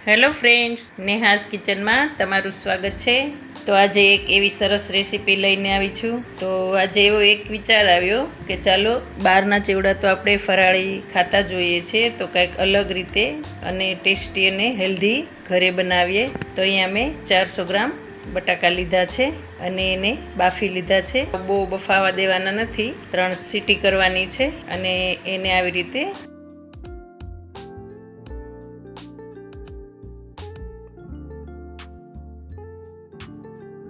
Hello friends, Neha's કિચનમાં તમારું સ્વાગત છે. તો આજે એક એવી સરસ રેસીપી લઈને આવી છું. તો આજે એવો એક વિચાર આવ્યો કે ચાલો બહારના ચેવડા તો આપણે ફરાળી ખાતા જોઈએ છે, તો કંઈક અલગ રીતે અને ટેસ્ટી અને હેલ્ધી ઘરે બનાવીએ. તો અહીંયા મેં 400 ગ્રામ બટાકા લીધા છે અને એને બાફી લીધા છે. બહુ બફાવા દેવાના નથી, 3 સીટી કરવાની છે અને એને આવી રીતે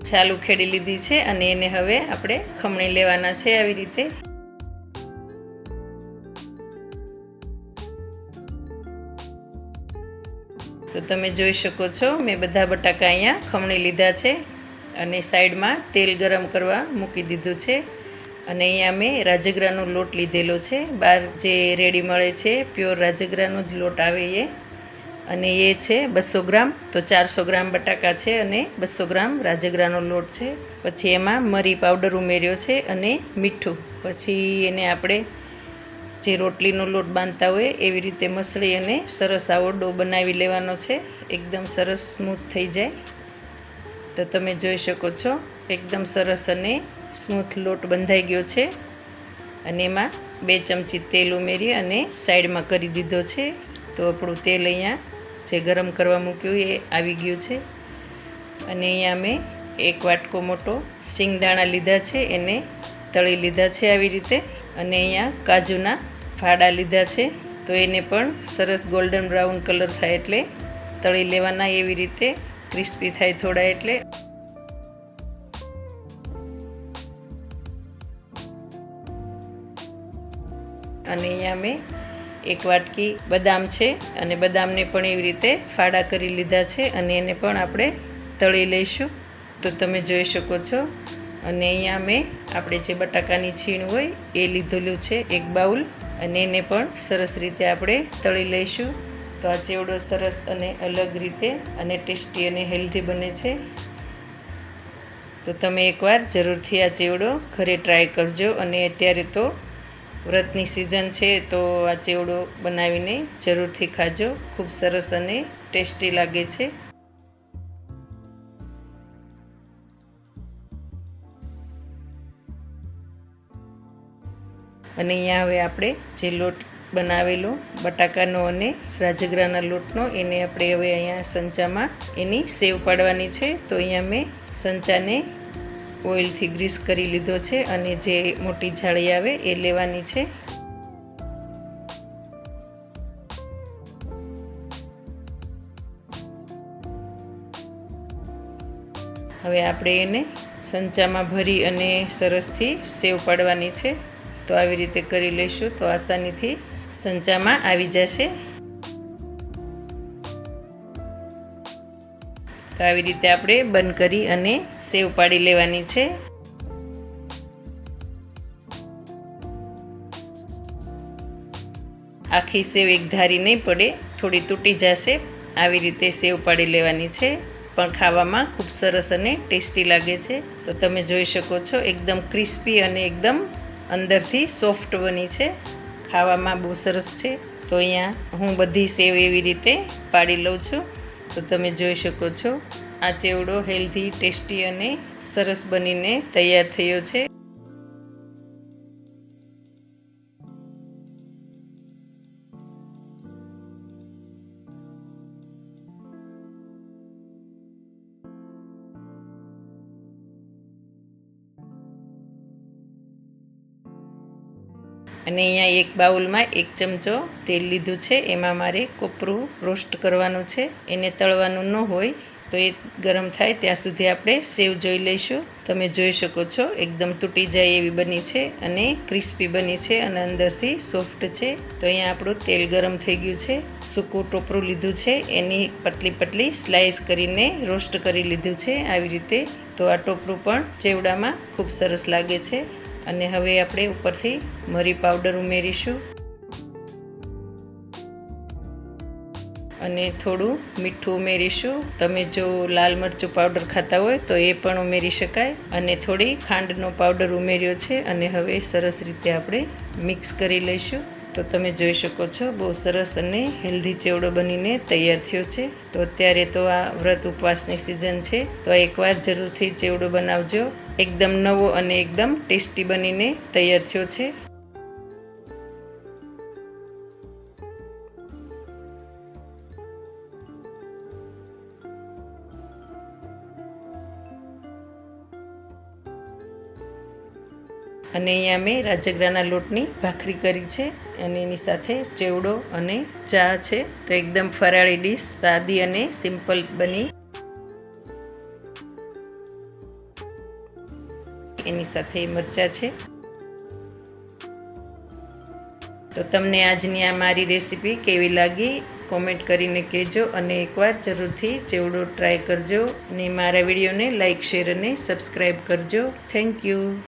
છાલ ઉખેડી લીધી છે અને એને હવે આપણે ખમણી લેવાના છે આવી રીતે. તો તમે જોઈ શકો છો મેં બધા બટાકા અહીંયા ખમણી લીધા છે અને સાઈડમાં તેલ ગરમ કરવા મૂકી દીધું છે. અને અહીંયા મેં રાજગરાનો લોટ લીધેલો છે. બહાર જે રેડી મળે છે પ્યોર રાજગરાનો જ લોટ આવે એ, અને એ છે 200 ગ્રામ. તો 400 ગ્રામ બટાકા છે અને 200 ગ્રામ રાજગરાનો લોટ છે. પછી એમાં મરી પાવડર ઉમેર્યો છે અને મીઠું. પછી એને આપણે જે રોટલીનો લોટ બાંધતા હોય એવી રીતે મસળી અને સરસ આવો ડો બનાવી લેવાનો છે, એકદમ સરસ સ્મૂથ થઈ જાય. તો તમે જોઈ શકો છો એકદમ સરસ અને સ્મૂથ લોટ બંધાઈ ગયો છે. અને એમાં 2 ચમચી તેલ ઉમેરી અને સાઈડમાં કરી દીધો છે. તો આપણું તેલ અહીંયા જે ગરમ કરવા મૂક્યું એ આવી ગયું છે. અને અહીંયા મેં 1 વાટકો મોટો સિંગદાણા લીધા છે, એને તળી લીધા છે આવી રીતે. અને અહીંયા કાજુના ફાડા લીધા છે, તો એને પણ સરસ ગોલ્ડન બ્રાઉન કલર થાય એટલે તળી લેવાના, એવી રીતે ક્રિસ્પી થાય થોડા એટલે. અને અહીંયા મેં 1 વાટકી બદામ છે અને બદામને પણ એવી રીતે ફાડા કરી લીધા છે અને એને પણ આપણે તળી લઈશું. તો તમે જોઈ શકો છો. અને અહીંયા મેં આપણે જે બટાકાની છીણ હોય એ લીધેલું છે 1 બાઉલ, અને એને પણ સરસ રીતે આપણે તળી લઈશું. તો આ ચેવડો સરસ અને અલગ રીતે અને ટેસ્ટી અને હેલ્ધી બને છે. તો તમે એકવાર જરૂરથી આ ચેવડો ઘરે ટ્રાય કરજો. અને અત્યારે તો વ્રતની સિઝન છે, તો આ ચેવડો બનાવીને જરૂરથી ખાજો. ખૂબ સરસ અને ટેસ્ટી લાગે છે. અને અહીંયા હવે આપણે જે લોટ બનાવેલો બટાકાનો અને રાજગરાના લોટનો, એને આપણે હવે અહીંયા સંચામાં એની સેવ પાડવાની છે. તો અહીંયા મેં સંચાને ઓઇલથી ગ્રીસ કરી લીધો છે અને જે મોટી જાળી આવે એ લેવાની છે. હવે આપણે એને સંચામાં ભરી અને સરસથી સેવ પાડવાની છે. તો આવી રીતે કરી લઈશું તો આસાનીથી સંચામાં આવી જશે. તો આવી રીતે આપણે બંધ કરી અને સેવ પાડી લેવાની છે. આખી સેવ એક ધારી નહીં પડે, થોડી તૂટી જશે, આવી રીતે સેવ પાડી લેવાની છે. પણ ખાવામાં ખૂબ સરસ અને ટેસ્ટી લાગે છે. તો તમે જોઈ શકો છો એકદમ ક્રિસ્પી અને એકદમ અંદરથી સોફ્ટ બની છે. ખાવામાં બહુ સરસ છે. તો અહીંયા હું બધી સેવ એવી રીતે પાડી લઉં છું. તો તમે જોઈ શકો છો આ ચેવડો હેલ્ધી, ટેસ્ટી અને સરસ બનીને તૈયાર થયો છે. અને અહીંયા એક બાઉલમાં 1 ચમચો તેલ લીધું છે. એમાં મારે કોપરું રોસ્ટ કરવાનું છે, એને તળવાનું ન હોય. તો એ ગરમ થાય ત્યાં સુધી આપણે સેવ જોઈ લઈશું. તમે જોઈ શકો છો એકદમ તૂટી જાય એવી બની છે અને ક્રિસ્પી બની છે અને અંદરથી સોફ્ટ છે. તો અહીંયા આપણું તેલ ગરમ થઈ ગયું છે. સૂકું ટોપરું લીધું છે, એની પતલી પતલી સ્લાઇસ કરીને રોસ્ટ કરી લીધું છે આવી રીતે. તો આ ટોપરું પણ ચેવડામાં ખૂબ સરસ લાગે છે. અને હવે આપણે ઉપરથી મરી પાવડર ઉમેરીશું અને થોડું મીઠું ઉમેરીશું. તમે જો લાલ મરચું પાવડર ખાતા હોય તો એ પણ ઉમેરી શકાય. અને થોડી ખાંડનો પાવડર ઉમેર્યો છે અને હવે સરસ રીતે આપણે મિક્સ કરી લઈશું. તો તમે જોઈ શકો છો બહુ સરસ અને હેલ્ધી ચેવડો બનીને તૈયાર થયો છે. તો અત્યારે તો આ વ્રત ઉપવાસની સિઝન છે, તો એકવાર જરૂરથી ચેવડો બનાવજો. એકદમ નવો અને એકદમ ટેસ્ટી બનીને તૈયાર થયો છે. અને અહીંયા મેં રાજગરાના લોટની ભાખરી કરી છે અને એની સાથે ચેવડો અને ચા છે. તો એકદમ ફરાળી ડીશ, સાદી અને સિમ્પલ બની. એની સાથે મરચાં છે. તો તમને આજની આ મારી રેસીપી કેવી લાગી કોમેન્ટ કરીને કહેજો, અને એકવાર જરૂરથી ચેવડો ટ્રાય કરજો, અને મારા વિડીયોને લાઇક, શેર અને સબસ્ક્રાઈબ કરજો. Thank you.